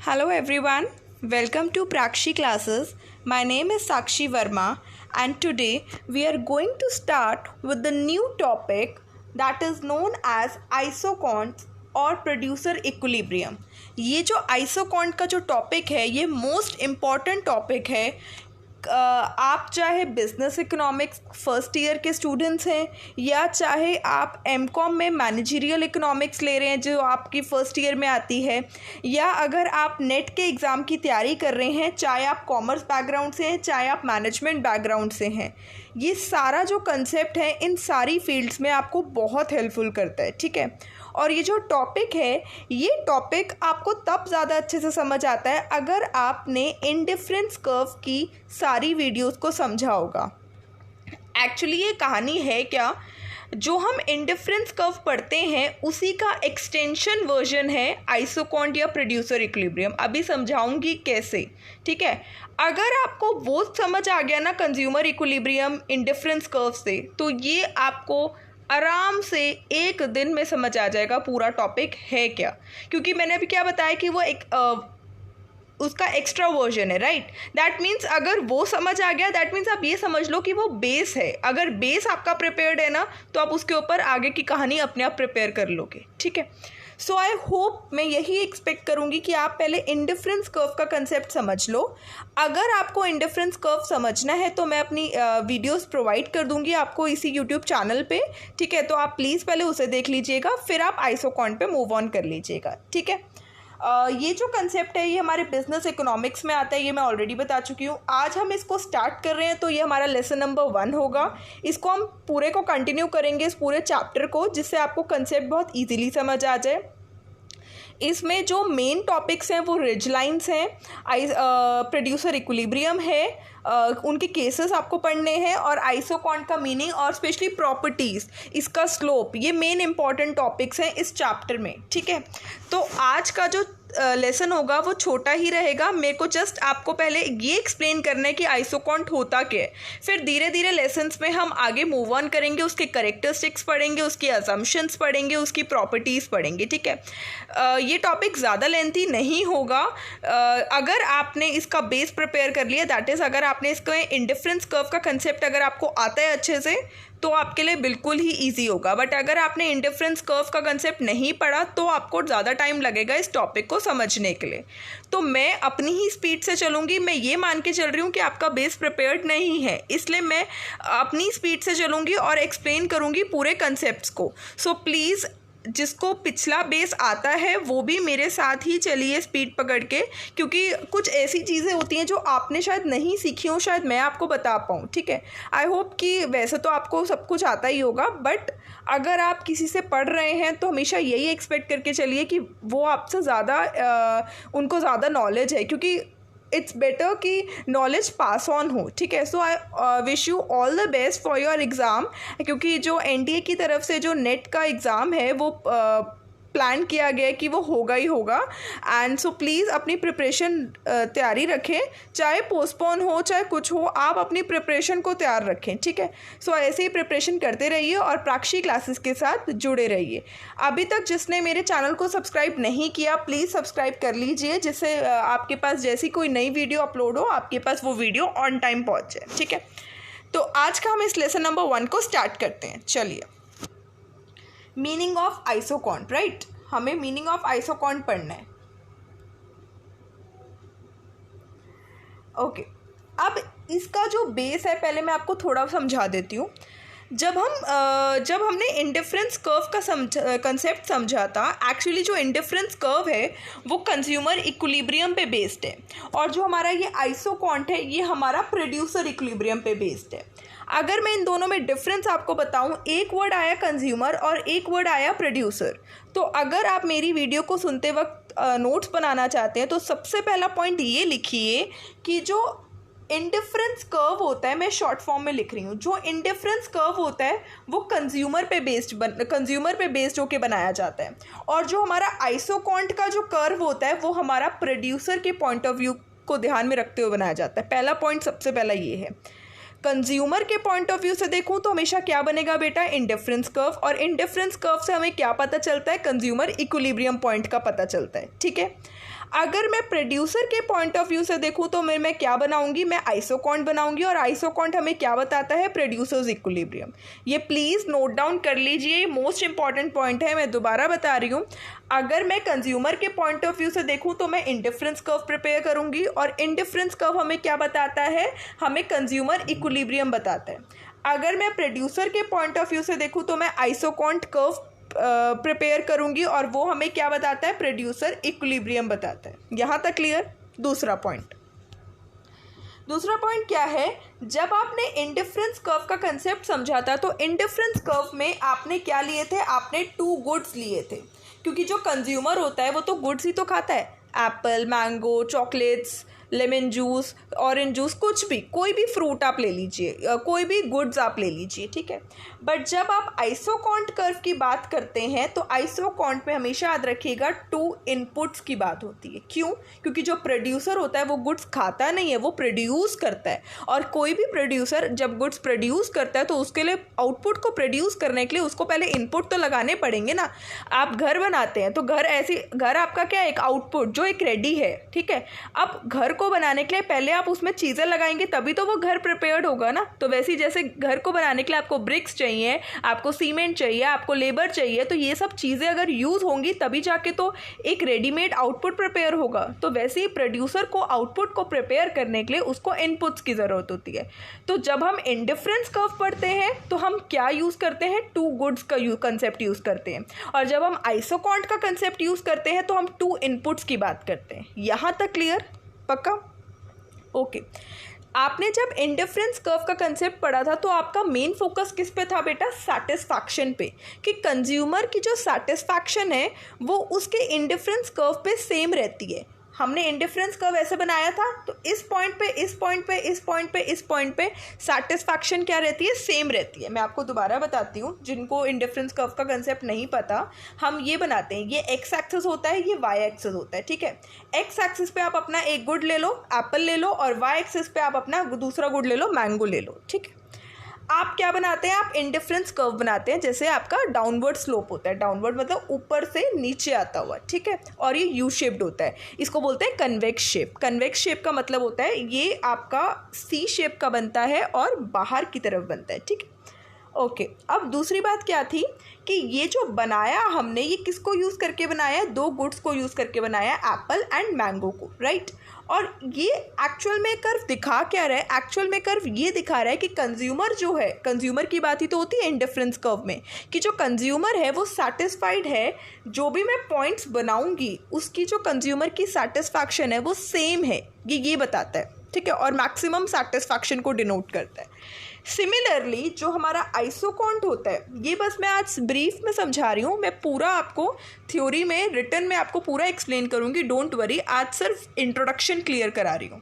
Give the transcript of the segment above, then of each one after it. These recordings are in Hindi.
Hello everyone, welcome to Prakshi classes. My name is Sakshi Verma and today we are going to start with the new topic that is known as isoquants और प्रोड्यूसर इक्विलिब्रियम। ये जो आइसोकॉन्ट का जो टॉपिक है ये मोस्ट इम्पॉर्टेंट टॉपिक है। आप चाहे बिजनेस इकोनॉमिक्स फर्स्ट ईयर के स्टूडेंट्स हैं या चाहे आप एमकॉम में मैनेजरियल इकोनॉमिक्स ले रहे हैं जो आपकी फ़र्स्ट ईयर में आती है, या अगर आप नेट के एग्ज़ाम की तैयारी कर रहे हैं, चाहे आप कॉमर्स बैकग्राउंड से हैं चाहे आप मैनेजमेंट बैकग्राउंड से हैं, ये सारा जो कंसेप्ट है इन सारी फील्ड्स में आपको बहुत हेल्पफुल करता है। ठीक है, और ये जो टॉपिक है ये टॉपिक आपको तब ज़्यादा अच्छे से समझ आता है अगर आपने इंडिफरेंस कर्व की सारी वीडियोस को समझा होगा। एक्चुअली ये कहानी है क्या, जो हम इंडिफरेंस कर्व पढ़ते हैं उसी का एक्सटेंशन वर्जन है आइसोकॉन्ट या प्रोड्यूसर इक्विलिब्रियम। अभी समझाऊंगी कैसे। ठीक है, अगर आपको वो समझ आ गया ना कंज्यूमर इक्विलिब्रियम इंडिफरेंस कर्व से, तो ये आपको आराम से एक दिन में समझ आ जाएगा पूरा टॉपिक है क्या। क्योंकि मैंने अभी क्या बताया कि वो एक उसका एक्स्ट्रा वर्जन है, राइट। दैट मीन्स अगर वो समझ आ गया दैट मीन्स आप ये समझ लो कि वो बेस है। अगर बेस आपका प्रिपेयर्ड है ना तो आप उसके ऊपर आगे की कहानी अपने आप प्रिपेयर कर लोगे। ठीक है, सो आई होप, मैं यही एक्सपेक्ट करूँगी कि आप पहले इंडिफरेंस कर्व का कंसेप्ट समझ लो। अगर आपको इंडिफरेंस कर्व समझना है तो मैं अपनी वीडियोस प्रोवाइड कर दूंगी आपको इसी यूट्यूब चैनल पे। ठीक है, तो आप प्लीज़ पहले उसे देख लीजिएगा, फिर आप आइसोकॉन्ट पे मूव ऑन कर लीजिएगा। ठीक है, ये जो कंसेप्ट है ये हमारे बिजनेस इकोनॉमिक्स में आता है, ये मैं ऑलरेडी बता चुकी हूँ। आज हम इसको स्टार्ट कर रहे हैं तो ये हमारा लेसन नंबर 1 होगा। इसको हम पूरे को कंटिन्यू करेंगे, इस पूरे चैप्टर को, जिससे आपको कंसेप्ट बहुत ईजीली समझ आ जाए। इसमें जो मेन टॉपिक्स हैं वो रिज लाइन्स हैं, प्रोड्यूसर इक्विलिब्रियम है, उनके केसेस आपको पढ़ने हैं, और आइसोकॉन्ट का मीनिंग और स्पेशली प्रॉपर्टीज़, इसका स्लोप, ये मेन इंपॉर्टेंट टॉपिक्स हैं इस चैप्टर में। ठीक है, तो आज का जो लेसन होगा वो छोटा ही रहेगा। मेरे को जस्ट आपको पहले ये एक्सप्लेन करना है कि आइसोकॉन्ट होता क्या है, फिर धीरे धीरे लेसन्स में हम आगे मूव ऑन करेंगे, उसके कैरेक्टरिस्टिक्स पढ़ेंगे, उसकी असम्पशंस पढ़ेंगे, उसकी प्रॉपर्टीज़ पढ़ेंगे। ठीक है, ये टॉपिक ज़्यादा लेंथी नहीं होगा। अगर आपने इसका बेस प्रिपेयर कर लिया, दैट इज़ अगर आपने इसको इंडिफरेंस कर्व का कंसेप्ट अगर आपको आता है अच्छे से, तो आपके लिए बिल्कुल ही इजी होगा। बट अगर आपने इंडिफरेंस कर्व का कंसेप्ट नहीं पढ़ा तो आपको ज़्यादा टाइम लगेगा इस टॉपिक को समझने के लिए। तो मैं अपनी ही स्पीड से चलूँगी, मैं ये मान के चल रही हूँ कि आपका बेस प्रिपेयर्ड नहीं है, इसलिए मैं अपनी स्पीड से चलूँगी और एक्सप्लेन करूँगी पूरे कंसेप्ट्स को। सो प्लीज़ जिसको पिछला बेस आता है वो भी मेरे साथ ही चलिए स्पीड पकड़ के, क्योंकि कुछ ऐसी चीज़ें होती हैं जो आपने शायद नहीं सीखी हो, शायद मैं आपको बता पाऊँ। ठीक है, आई होप कि वैसे तो आपको सब कुछ आता ही होगा, बट अगर आप किसी से पढ़ रहे हैं तो हमेशा यही एक्सपेक्ट करके चलिए कि वो आपसे ज़्यादा उनको ज़्यादा नॉलेज है, क्योंकि इट्स बेटर कि नॉलेज पास ऑन हो। ठीक है, so I wish you all the best for your exam, क्योंकि जो एनडीए की तरफ से जो नेट का एग्ज़ाम है वो प्लान किया गया है कि वो होगा ही होगा। एंड सो प्लीज़ अपनी प्रिपरेशन तैयारी रखें, चाहे पोस्टपोन हो चाहे कुछ हो, आप अपनी प्रिपरेशन को तैयार रखें। ठीक है, सो ऐसे ही प्रिपरेशन करते रहिए और प्राक्षी क्लासेस के साथ जुड़े रहिए। अभी तक जिसने मेरे चैनल को सब्सक्राइब नहीं किया प्लीज़ सब्सक्राइब कर लीजिए, जिससे आपके पास जैसी कोई नई वीडियो अपलोड हो आपके पास वो वीडियो ऑन टाइम पहुँच जाए। ठीक है, तो आज का हम इस लेसन नंबर 1 को स्टार्ट करते हैं। चलिए, मीनिंग ऑफ आइसोकॉन्ट, राइट, हमें मीनिंग ऑफ आइसोकॉन्ट पढ़ना है। ओके, अब इसका जो बेस है पहले मैं आपको थोड़ा समझा देती हूँ। जब हमने इंडिफरेंस कर्व का कंसेप्ट समझा था, एक्चुअली जो इंडिफरेंस कर्व है वो कंज्यूमर इक्विलिब्रियम पे बेस्ड है, और जो हमारा ये आइसोकॉन्ट है ये हमारा प्रोड्यूसर इक्विलिब्रियम पे बेस्ड है। अगर मैं इन दोनों में डिफरेंस आपको बताऊं, एक वर्ड आया कंज्यूमर और एक वर्ड आया प्रोड्यूसर। तो अगर आप मेरी वीडियो को सुनते वक्त नोट्स बनाना चाहते हैं तो सबसे पहला पॉइंट ये लिखिए कि जो इंडिफरेंस कर्व होता है, मैं शॉर्ट फॉर्म में लिख रही हूँ, जो इंडिफरेंस कर्व होता है वो कंज्यूमर पे बेस्ड होके बनाया जाता है, और जो हमारा आइसोकॉन्ट का जो कर्व होता है वो हमारा प्रोड्यूसर के पॉइंट ऑफ व्यू को ध्यान में रखते हुए बनाया जाता है। पहला पॉइंट सबसे पहला ये है। कंज्यूमर के पॉइंट ऑफ व्यू से देखूं तो हमेशा क्या बनेगा बेटा, इंडिफरेंस कर्व, और इंडिफरेंस कर्व से हमें क्या पता चलता है, कंज्यूमर इक्विलिब्रियम पॉइंट का पता चलता है, ठीक है। अगर मैं प्रोड्यूसर के पॉइंट ऑफ व्यू से देखूं तो मैं क्या बनाऊंगी, मैं आइसोकॉन्ट बनाऊंगी, और आइसोकॉन्ट हमें क्या बताता है, प्रोड्यूसर्स इक्विलिब्रियम। ये प्लीज़ नोट डाउन कर लीजिए, मोस्ट इंपॉर्टेंट पॉइंट है, मैं दोबारा बता रही हूँ। अगर मैं कंज्यूमर के पॉइंट ऑफ व्यू से देखूं तो मैं इंडिफरेंस कर्व प्रिपेयर करूंगी, और इंडिफरेंस कर्व हमें क्या बताता है, हमें कंज्यूमर इक्विलिब्रियम बताता है। अगर मैं प्रोड्यूसर के पॉइंट ऑफ व्यू से देखूं तो मैं आइसोकॉन्ट कर्व प्रिपेयर करूंगी, और वो हमें क्या बताता है, प्रोड्यूसर इक्विलिब्रियम बताता है। यहाँ तक क्लियर। दूसरा पॉइंट क्या है, जब आपने इंडिफरेंस कर्व का कंसेप्ट समझा था तो इंडिफरेंस कर्व में आपने क्या लिए थे, आपने 2 गुड्स लिए थे, क्योंकि जो कंज्यूमर होता है वो तो गुड्स ही तो खाता है, Apple, mango, chocolates, lemon juice, orange juice, कुछ भी, कोई भी फ्रूट आप ले लीजिए, कोई भी गुड्स आप ले लीजिए, ठीक है। बट जब आप आइसोकॉन्ट कर्व की बात करते हैं तो आइसोकॉन्ट में हमेशा याद रखिएगा 2 इनपुट्स की बात होती है। क्यों? क्योंकि जो प्रोड्यूसर होता है वो गुड्स खाता नहीं है, वो प्रोड्यूस करता है, और कोई भी प्रोड्यूसर जब गुड्स प्रोड्यूस करता है तो उसके लिए आउटपुट को प्रोड्यूस करने के लिए उसको पहले इनपुट तो लगाने पड़ेंगे ना। आप घर बनाते हैं तो घर आपका क्या है, एक आउटपुट जो एक रेडी है, ठीक है। अब घर को बनाने के लिए पहले आप उसमें चीज़ें लगाएंगे तभी तो वो घर प्रिपेयर्ड होगा ना। तो वैसे ही जैसे घर को बनाने के लिए आपको ब्रिक्स चाहिए, आपको सीमेंट चाहिए, आपको लेबर चाहिए, तो ये सब चीज़ें अगर यूज़ होंगी तभी जाके तो एक रेडीमेड आउटपुट प्रिपेयर होगा। तो वैसे ही प्रोड्यूसर को आउटपुट को प्रिपेयर करने के लिए उसको इनपुट्स की ज़रूरत होती है। तो जब हम इंडिफरेंस कर्व पढ़ते हैं तो हम क्या यूज़ करते हैं, 2 गुड्स का कंसेप्ट यूज़ करते हैं, और जब हम आइसोकॉन्ट का कंसेप्ट यूज़ करते हैं तो हम 2 इनपुट्स की बात करते हैं। यहाँ तक क्लियर? पक्का? ओके। आपने जब इंडिफरेंस कर्व का कंसेप्ट पढ़ा था तो आपका मेन फोकस किस पे था बेटा, सेटिस्फैक्शन पे, कि कंज्यूमर की जो सेटिस्फैक्शन है वो उसके इंडिफरेंस कर्व पे सेम रहती है। हमने इंडिफरेंस कर्व ऐसे बनाया था तो इस पॉइंट पे, इस पॉइंट पे, इस पॉइंट पे, इस पॉइंट पे सेटिस्फैक्शन क्या रहती है, सेम रहती है। मैं आपको दोबारा बताती हूँ, जिनको इंडिफरेंस कर्व का कंसेप्ट नहीं पता, हम ये बनाते हैं, ये एक्स एक्सिस होता है, ये वाई एक्सिस होता है, ठीक है। एक्स एक्सिस पे आप अपना एक गुड ले लो, एप्पल ले लो, और वाई एक्सिस पे आप अपना दूसरा गुड ले लो, मैंगो ले लो, ठीक है। आप क्या बनाते हैं, आप इंडिफरेंस कर्व बनाते हैं, जैसे आपका डाउनवर्ड स्लोप होता है, डाउनवर्ड मतलब ऊपर से नीचे आता हुआ, ठीक है, और ये यू शेप्ड होता है, इसको बोलते हैं कन्वेक्स शेप। कन्वेक्स शेप का मतलब होता है ये आपका सी शेप का बनता है और बाहर की तरफ बनता है, ठीक है। ओके, अब दूसरी बात क्या थी कि ये जो बनाया हमने, ये किसको यूज़ करके बनाया है, 2 गुड्स को यूज़ करके बनाया, एप्पल एंड मैंगो को, राइट। और ये एक्चुअल में कर्व दिखा क्या रहा है, एक्चुअल में कर्व ये दिखा रहा है कि कंज्यूमर जो है, कंज्यूमर की बात ही तो होती है इंडिफरेंस कर्व में, कि जो कंज्यूमर है वो सेटिस्फाइड है, जो भी मैं पॉइंट्स बनाऊंगी उसकी जो कंज्यूमर की सेटिस्फैक्शन है वो सेम है, ये बताता है, ठीक है, और मैक्सिमम सेटिस्फैक्शन को डिनोट करता है। सिमिलरली जो हमारा आइसोकॉन्ट होता है, ये बस मैं आज ब्रीफ में समझा रही हूँ, मैं पूरा आपको थ्योरी में, रिटर्न में आपको पूरा एक्सप्लेन करूँगी, डोंट वरी, आज सिर्फ इंट्रोडक्शन क्लियर करा रही हूँ।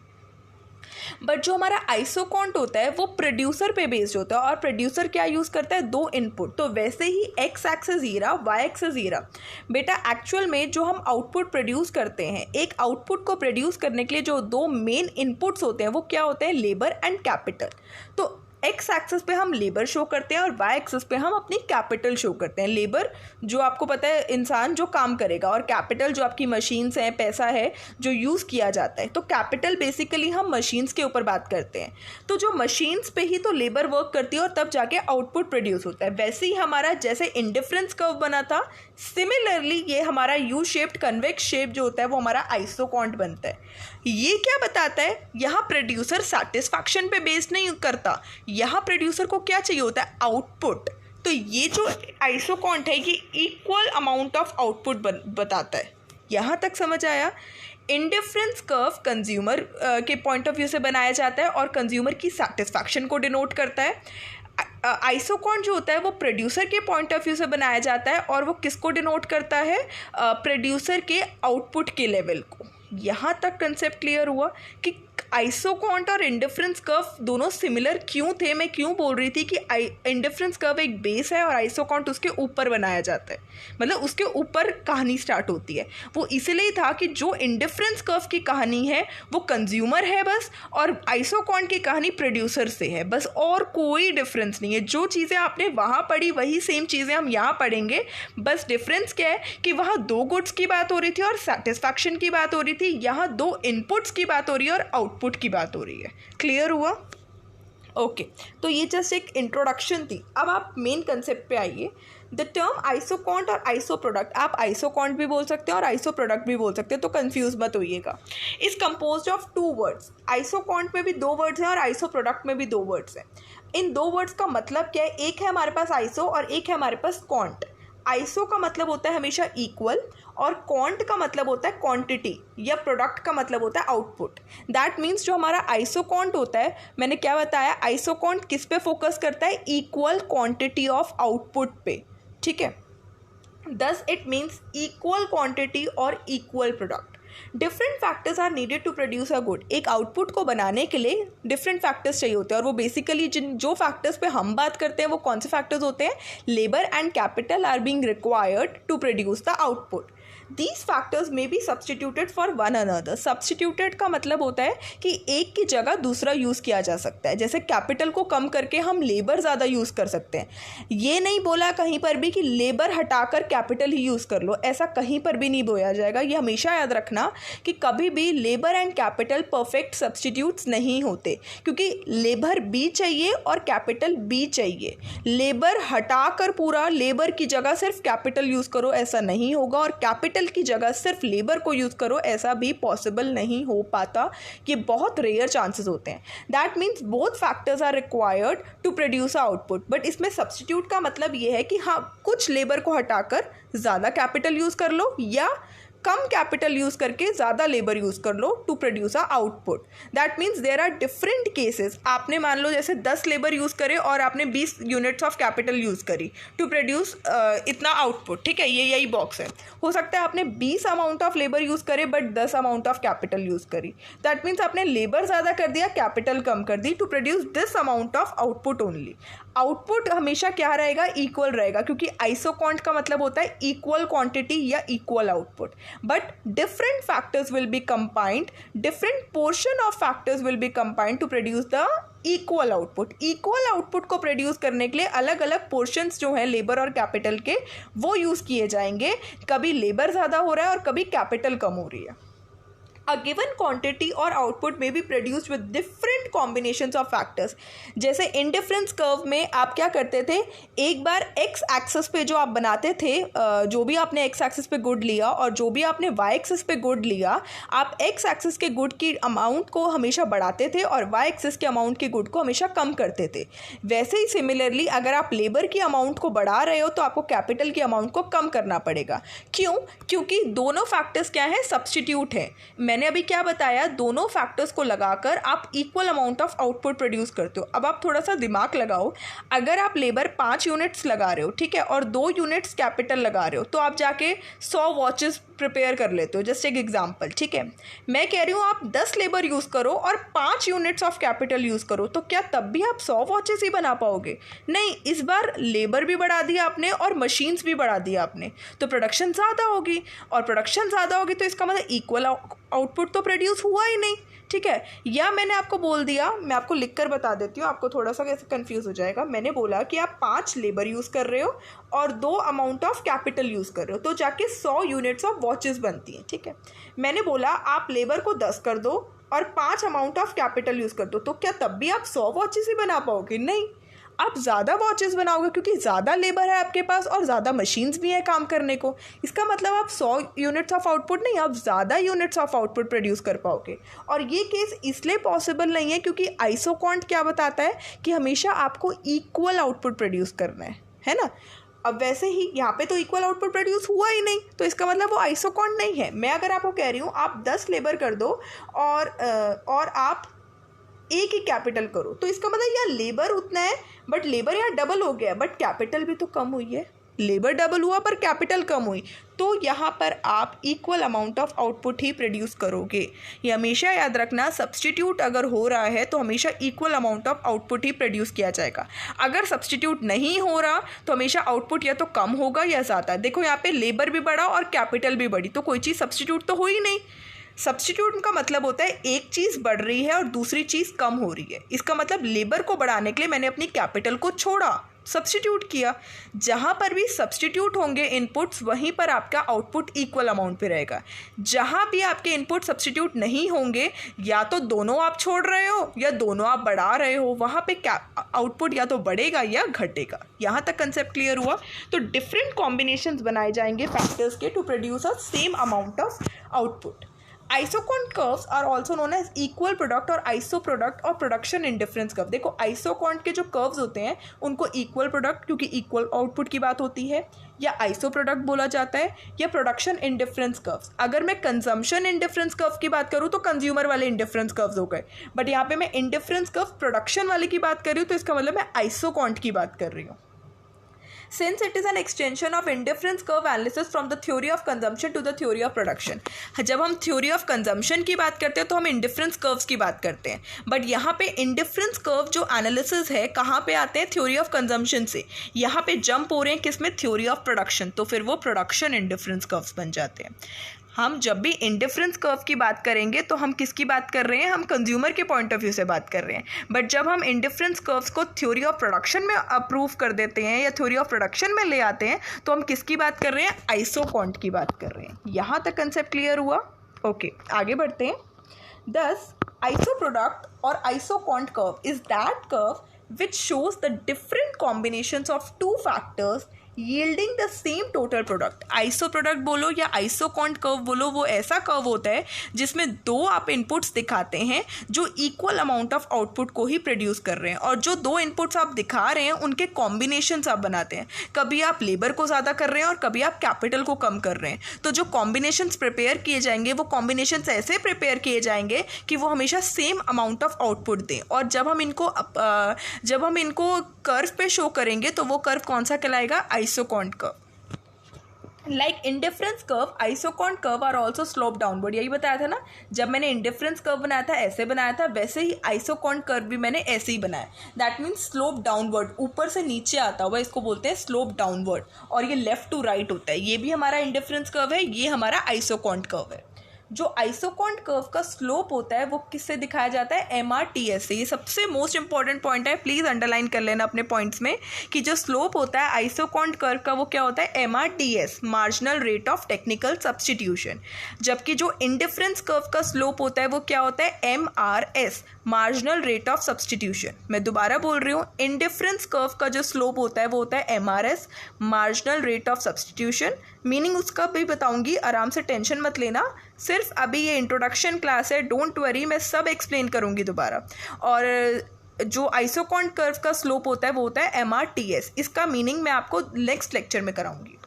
बट जो हमारा आइसोकॉन्ट होता है वो प्रोड्यूसर पे बेस्ड होता है, और प्रोड्यूसर क्या यूज़ करता है, 2 इनपुट। तो वैसे ही एक्स एक्सिस हीरा, वाई एक्सिस हीरा, बेटा एक्चुअल में जो हम आउटपुट प्रोड्यूस करते हैं, एक आउटपुट को प्रोड्यूस करने के लिए जो 2 मेन इनपुट्स होते हैं वो क्या होते हैं, लेबर एंड कैपिटल। तो एक्स एक्सिस पे हम लेबर शो करते हैं और वाई एक्सिस पे हम अपनी कैपिटल शो करते हैं। लेबर जो आपको पता है इंसान जो काम करेगा, और कैपिटल जो आपकी मशीन्स हैं, पैसा है जो यूज़ किया जाता है। तो कैपिटल बेसिकली हम मशीन्स के ऊपर बात करते हैं, तो जो मशीन्स पे ही तो लेबर वर्क करती है और तब जाके आउटपुट प्रोड्यूस होता है। वैसे ही हमारा जैसे इंडिफरेंस कर्व बना था, सिमिलरली ये हमारा यू शेप्ड कन्वेक्स शेप जो होता है वो हमारा आइसोकॉन्ट बनता है। ये क्या बताता है, यहाँ प्रोड्यूसर सेटिस्फैक्शन पे बेस्ड नहीं करता, यहाँ प्रोड्यूसर को क्या चाहिए होता है, आउटपुट। तो ये जो आइसोकॉन्ट है ये इक्वल अमाउंट ऑफ आउटपुट बताता है। यहाँ तक समझ आया? इंडिफरेंस कर्व कंज्यूमर के पॉइंट ऑफ व्यू से बनाया जाता है और कंज्यूमर की सेटिस्फैक्शन को डिनोट करता है। आइसोकॉन्ट जो होता है वो प्रोड्यूसर के पॉइंट ऑफ व्यू से बनाया जाता है और वो किसको डिनोट करता है, प्रोड्यूसर के आउटपुट के लेवल को। यहाँ तक कंसेप्ट क्लियर हुआ कि आइसोकॉन्ट और इंडिफरेंस कर्व दोनों सिमिलर क्यों थे, मैं क्यों बोल रही थी कि इंडिफरेंस कर्व एक बेस है और आइसोकॉन्ट उसके ऊपर बनाया जाता है, मतलब उसके ऊपर कहानी स्टार्ट होती है। वो इसलिए था कि जो इंडिफरेंस कर्व की कहानी है वो कंज्यूमर है बस, और आइसोकॉन्ट की कहानी प्रोड्यूसर से है बस, और कोई डिफरेंस नहीं है। जो चीज़ें आपने वहाँ पढ़ी वही सेम चीज़ें हम यहाँ पढ़ेंगे, बस डिफरेंस क्या है कि वहाँ दो गुड्स की बात हो रही थी और सेटिस्फैक्शन की बात हो रही थी, यहाँ दो इनपुट्स की बात हो रही है और आउटपुट की बात हो रही है। क्लियर हुआ? ओके, तो ये जस्ट एक इंट्रोडक्शन थी। अब आप मेन कंसेप्ट पे आइए। द टर्म आइसोकॉन्ट और आइसो प्रोडक्ट, आप आइसोकॉन्ट भी बोल सकते हो और आइसो प्रोडक्ट भी बोल सकते हो, तो कंफ्यूज मत होइएगा। Is composed of 2 words. Isoquant में भी 2 वर्ड्स हैं और आइसो प्रोडक्ट में भी 2 वर्ड्स हैं। इन 2 वर्ड्स का मतलब क्या है? एक है हमारे पास आइसो और एक है हमारे पास कॉन्ट। आइसो का मतलब होता है हमेशा इक्वल, और कॉन्ट का मतलब होता है क्वांटिटी, या प्रोडक्ट का मतलब होता है आउटपुट। दैट मीन्स जो हमारा आइसोकॉन्ट होता है, मैंने क्या बताया, आइसोकॉन्ट किस पे फोकस करता है? इक्वल क्वांटिटी ऑफ आउटपुट पे, ठीक है। Thus it means equal quantity और equal product. Different factors are needed to produce a good. एक आउटपुट को बनाने के लिए डिफरेंट फैक्टर्स चाहिए होते हैं, और वो बेसिकली जो फैक्टर्स पे हम बात करते हैं वो कौन से फैक्टर्स होते हैं? Labour and capital are being required to produce the output. These factors may be substituted for one another. Substituted का मतलब होता है कि एक की जगह दूसरा यूज़ किया जा सकता है। जैसे कैपिटल को कम करके हम लेबर ज़्यादा यूज़ कर सकते हैं। ये नहीं बोला कहीं पर भी कि लेबर हटाकर कैपिटल ही यूज़ कर लो, ऐसा कहीं पर भी नहीं बोला जाएगा। ये हमेशा याद रखना कि कभी भी labour and capital perfect substitutes नहीं होते, क्योंकि लेबर भी चाहिए और कैपिटल भी चाहिए। लेबर हटाकर पूरा लेबर की जगह सिर्फ कैपिटल यूज़ करो, ऐसा नहीं होगा, और कैपिटल की जगह सिर्फ लेबर को यूज करो, ऐसा भी पॉसिबल नहीं हो पाता। ये बहुत रेयर चांसेस होते हैं। That means both factors are required to produce output. But इसमें सब्स्टिट्यूट का मतलब ये है कि हाँ, कुछ लेबर को हटाकर ज़्यादा कैपिटल यूज कर लो, या कम कैपिटल यूज करके ज़्यादा लेबर यूज कर लो to produce a output. That means there are different cases. आपने मान लो जैसे 10 लेबर यूज करे और आपने 20 यूनिट्स ऑफ कैपिटल यूज करी टू प्रोड्यूस इतना आउटपुट, ठीक है, ये यही बॉक्स है। हो सकता है आपने 20 अमाउंट ऑफ लेबर यूज करे but 10 amount of capital use करी। दैट मीन्स आपने लेबर ज़्यादा कर दिया, कैपिटल कम कर दी to produce this amount of output only. Output हमेशा क्या रहेगा? इक्वल रहेगा, क्योंकि आइसोकॉन्ट का मतलब होता है इक्वल क्वांटिटी या equal output. But different factors will be combined, different portion of factors will be combined to produce the equal output. Equal output को produce करने के लिए अलग अलग portions जो हैं लेबर और कैपिटल के, वो यूज़ किए जाएंगे। कभी लेबर ज़्यादा हो रहा है और कभी कैपिटल कम हो रही है। A given quantity or output may be produced with different combinations of factors. जैसे इंडिफरेंस कर्व में आप क्या करते थे? एक बार एक्स एक्सिस पे जो आप बनाते थे, जो भी आपने एक्स एक्सिस पे गुड लिया और जो भी आपने वाई एक्सिस पे गुड लिया, आप एक्स एक्सिस के गुड की अमाउंट को हमेशा बढ़ाते थे और वाई एक्सिस के अमाउंट के गुड को हमेशा कम करते थे। वैसे ही सिमिलरली अगर आप लेबर की अमाउंट को बढ़ा रहे हो तो आपको कैपिटल की अमाउंट को कम करना पड़ेगा। क्यों? क्योंकि दोनों फैक्टर्स क्या है? सब्स्टिट्यूट है। मैंने अभी क्या बताया? दोनों फैक्टर्स को लगाकर आप equal amount of output produce करते हो। अब आप थोड़ा सा दिमाग लगाओ। अगर आप लेबर 5 यूनिट्स लगा रहे हो, ठीक है, और 2 यूनिट्स कैपिटल लगा रहे हो, तो आप जाके 100 वॉचेस प्रिपेयर कर लेते हो। जस्ट एक एग्जांपल, ठीक है। मैं कह रही हूँ आप 10 लेबर यूज़ करो और 5 यूनिट्स ऑफ कैपिटल यूज़ करो, तो क्या तब भी आप 100 वॉचेस ही बना पाओगे? नहीं, इस बार लेबर भी बढ़ा दिया आपने और मशीन्स भी बढ़ा दिया आपने, तो प्रोडक्शन ज़्यादा होगी, और प्रोडक्शन ज़्यादा होगी तो इसका मतलब इक्वल आउटपुट तो प्रोड्यूस हुआ ही नहीं, ठीक है। या मैंने आपको बोल दिया, मैं आपको लिख कर बता देती हूँ, आपको थोड़ा सा कैसे कंफ्यूज हो जाएगा। मैंने बोला कि आप 5 लेबर यूज़ कर रहे हो और 2 अमाउंट ऑफ कैपिटल यूज़ कर रहे हो, तो जाके 100 यूनिट्स ऑफ वॉचेस बनती हैं, ठीक है। मैंने बोला आप लेबर को 10 कर दो और 5 अमाउंट ऑफ कैपिटल यूज़ कर दो, तो क्या तब भी आप 100 वॉचेस ही बना पाओगे? नहीं, आप ज़्यादा वॉचेस बनाओगे, क्योंकि ज़्यादा लेबर है आपके पास और ज़्यादा मशीन्स भी हैं काम करने को। इसका मतलब आप 100 यूनिट्स ऑफ आउटपुट नहीं, आप ज़्यादा यूनिट्स ऑफ आउटपुट प्रोड्यूस कर पाओगे। और ये केस इसलिए पॉसिबल नहीं है क्योंकि आइसोकॉन्ट क्या बताता है कि हमेशा आपको इक्वल आउटपुट प्रोड्यूस करना है ना। अब वैसे ही यहाँ पे तो इक्वल आउटपुट प्रोड्यूस हुआ ही नहीं, तो इसका मतलब वो आइसोकॉन्ट नहीं है। मैं अगर आपको कह रही हूँ आप 10 लेबर कर दो और आप एक ही कैपिटल करो, तो इसका मतलब यहाँ लेबर उतना है बट लेबर यहाँ डबल हो गया, बट कैपिटल भी तो कम हुई है। लेबर डबल हुआ पर कैपिटल कम हुई, तो यहाँ पर आप equal amount of output he produce करोगे। ये हमेशा याद रखना, सब्सटीट्यूट अगर हो रहा है तो हमेशा equal amount of output he produce किया जाएगा। अगर सब्सटीट्यूट नहीं हो रहा तो हमेशा आउटपुट या तो कम होगा या ज़्यादा। देखो यहाँ पे लेबर भी बढ़ा और कैपिटल भी बढ़ी, तो कोई चीज़ सब्सटीट्यूट तो हो ही नहीं। सब्सटीट्यूट का मतलब होता है एक चीज़ बढ़ रही है और दूसरी चीज़ कम हो रही है। इसका मतलब लेबर को बढ़ाने के लिए मैंने अपनी कैपिटल को छोड़ा, सब्सटीट्यूट किया। जहाँ पर भी सब्सटीट्यूट होंगे इनपुट्स, वहीं पर आपका आउटपुट इक्वल अमाउंट पे रहेगा। जहाँ भी आपके इनपुट सब्सटीट्यूट नहीं होंगे, या तो दोनों आप छोड़ रहे हो या दोनों आप बढ़ा रहे हो, वहाँ पे आउटपुट या तो बढ़ेगा या घटेगा। यहाँ तक कंसेप्ट क्लियर हुआ। तो डिफरेंट कॉम्बिनेशंस बनाए जाएंगे फैक्टर्स के to produce a same amount of output. Isoquant curves are also known as equal product और आइसो प्रोडक्ट और प्रोडक्शन इंडिफरेंस कर्व। देखो आइसोकॉन्ट के जो कर्व्स होते हैं उनको इक्वल प्रोडक्ट, क्योंकि इक्वल आउटपुट की बात होती है, या आइसो प्रोडक्ट बोला जाता है, या प्रोडक्शन इंडिफरेंस कर्व्स। अगर मैं कंजम्पशन इंडिफरेंस कर्व की बात करूँ तो कंज्यूमर वाले इंडिफरेंस कर्व्स हो गए, बट यहाँ पे मैं इंडिफरेंस कर्व प्रोडक्शन वाले की बात कर रही हूँ, तो इसका मतलब मैं आइसोकॉन्ट की बात कर रही हूँ। Since it is an extension of indifference curve analysis from the theory of consumption to the theory of production. जब हम theory of consumption की बात करते हैं तो हम indifference curves की बात करते हैं, बट यहाँ पे indifference curve जो analysis है कहाँ पे आते हैं? theory of consumption से। यहाँ पे jump हो रहे हैं किसमें? theory of production, तो फिर वो production indifference curves बन जाते हैं। हम जब भी इंडिफरेंस कर्व की बात करेंगे तो हम किसकी बात कर रहे हैं? हम कंज्यूमर के पॉइंट ऑफ व्यू से बात कर रहे हैं। बट जब हम इंडिफरेंस कर्व्स को थ्योरी ऑफ प्रोडक्शन में अप्रूव कर देते हैं या थ्योरी ऑफ प्रोडक्शन में ले आते हैं तो हम किसकी बात कर रहे हैं? आइसोकॉन्ट की बात कर रहे हैं। यहाँ तक कंसेप्ट क्लियर हुआ? ओके, आगे बढ़ते हैं। दस आइसो प्रोडक्ट और isoquant curve is that curve which shows the different combinations of two factors yielding the same total product। Iso product बोलो या आइसोकॉन्ट कर्व बोलो, वो ऐसा कर्व होता है जिसमें दो आप इनपुट्स दिखाते हैं जो इक्वल अमाउंट ऑफ आउटपुट को ही प्रोड्यूस कर रहे हैं, और जो दो इनपुट्स आप दिखा रहे हैं उनके कॉम्बिनेशंस आप बनाते हैं। कभी आप लेबर को ज़्यादा कर रहे हैं और कभी आप कैपिटल को कम कर रहे हैं, तो जो कॉम्बिनेशंस प्रिपेयर किए जाएंगे वो कॉम्बिनेशंस ऐसे प्रिपेयर किए जाएंगे कि वो हमेशा सेम अमाउंट ऑफ आउटपुट दें। और जब हम इनको कर्व पे शो करेंगे तो वो कर्व कौन सा कहलाएगा? Isoquant curve. Like indifference curve, isoquant curve are also slope downward. यही बताया था ना, जब मैंने इंडिफरेंस कर्व बनाया था ऐसे बनाया था, वैसे ही आइसोकॉन्ट कर्व भी मैंने ऐसे ही बनाया। दैट मीन्स स्लोप डाउनवर्ड, ऊपर से नीचे आता हुआ, इसको बोलते हैं स्लोप डाउनवर्ड। और ये लेफ्ट टू राइट होता है। ये भी हमारा इंडिफरेंस कर्व है, ये हमारा आइसोकॉन्ट कर्व है। जो आइसोकॉन्ट कर्व का स्लोप होता है वो किससे दिखाया जाता है? MRTS से। ये सबसे मोस्ट इंपॉर्टेंट पॉइंट है, प्लीज़ अंडरलाइन कर लेना अपने पॉइंट्स में कि जो स्लोप होता है आइसोकॉन्ट कर्व का वो क्या होता है? MRTS, marginal rate of technical substitution. जबकि जो इंडिफरेंस कर्व का स्लोप होता है वो क्या होता है? MRS, marginal rate of substitution. मैं दोबारा बोल रही हूँ, इंडिफरेंस कर्व का जो स्लोप होता है वो होता है MRS, marginal rate of substitution. Meaning उसका भी बताऊंगी, आराम से टेंशन मत लेना, सिर्फ अभी ये इंट्रोडक्शन क्लास है, डोंट वरी, मैं सब एक्सप्लेन करूंगी दोबारा। और जो आइसोकॉन्ट कर्व का स्लोप होता है वो होता है MRTS। इसका मीनिंग मैं आपको नेक्स्ट लेक्चर में कराऊंगी।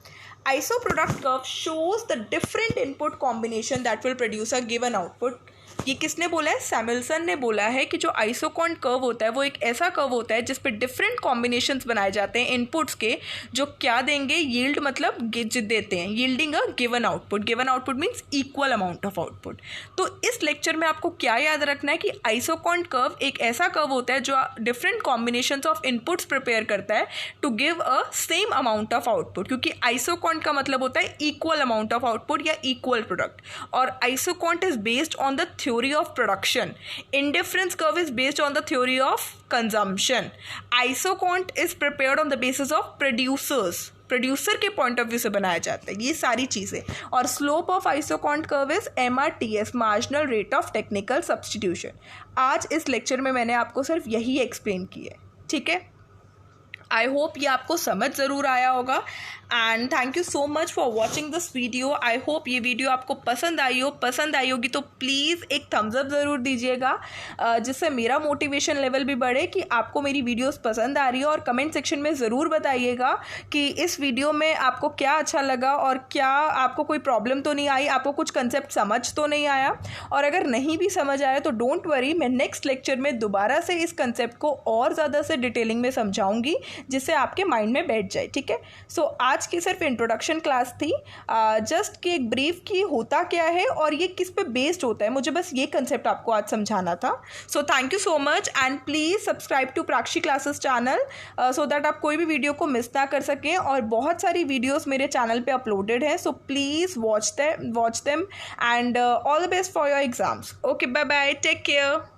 Iso product curve shows the different input combination that will produce a given output. ये किसने बोला है? सैमुएल्सन ने बोला है कि जो आइसोकॉन्ट कर्व होता है वो एक ऐसा कर्व होता है जिस पे डिफरेंट कॉम्बिनेशंस बनाए जाते हैं इनपुट्स के, जो क्या देंगे? यील्ड, मतलब देते हैं, yielding a given output. Given output means equal amount of output. तो इस लेक्चर में आपको क्या याद रखना है कि आइसोकॉन्ट कर्व एक ऐसा कर्व होता है जो different combinations of inputs prepare करता है to give a same amount of output, क्योंकि आइसोकॉन्ट का मतलब होता है इक्वल अमाउंट ऑफ आउटपुट या इक्वल प्रोडक्ट। और isoquant is based on the theory of production. Indifference curve is based on the theory of consumption. Isoquant is prepared on the basis of producers. Producer के पॉइंट ऑफ व्यू से बनाया जाता है ये सारी चीज़ें। और slope of isoquant curve is MRTS, marginal rate of technical substitution. आज इस लेक्चर में मैंने आपको सिर्फ यही एक्सप्लेन किया है, ठीक है? आई होप ये आपको समझ ज़रूर आया होगा। And thank you so much for watching this video. I hope ये वीडियो आपको पसंद आई हो। पसंद आई होगी तो प्लीज़ एक थम्स अप ज़रूर दीजिएगा, जिससे मेरा मोटिवेशन लेवल भी बढ़े कि आपको मेरी वीडियोस पसंद आ रही है। और कमेंट सेक्शन में ज़रूर बताइएगा कि इस वीडियो में आपको क्या अच्छा लगा और क्या आपको कोई प्रॉब्लम तो नहीं आई, आपको कुछ कंसेप्ट समझ तो नहीं आया। और अगर नहीं भी समझ आया तो डोंट वरी, मैं नेक्स्ट लेक्चर में दोबारा से इस कंसेप्ट को और ज़्यादा से डिटेलिंग में समझाऊंगी जिससे आपके माइंड में बैठ जाए, ठीक है? सो आज आज की सिर्फ इंट्रोडक्शन क्लास थी, जस्ट कि एक ब्रीफ की होता क्या है और ये किस पे बेस्ड होता है, मुझे बस ये कंसेप्ट आपको आज समझाना था. So thank you so much and please subscribe to Prakshi classes channel so that आप कोई भी वीडियो को मिस ना कर सकें. और बहुत सारी वीडियोस मेरे चैनल पे अपलोडेड है, so please watch them and all the best for your exams. Okay, bye bye, take care.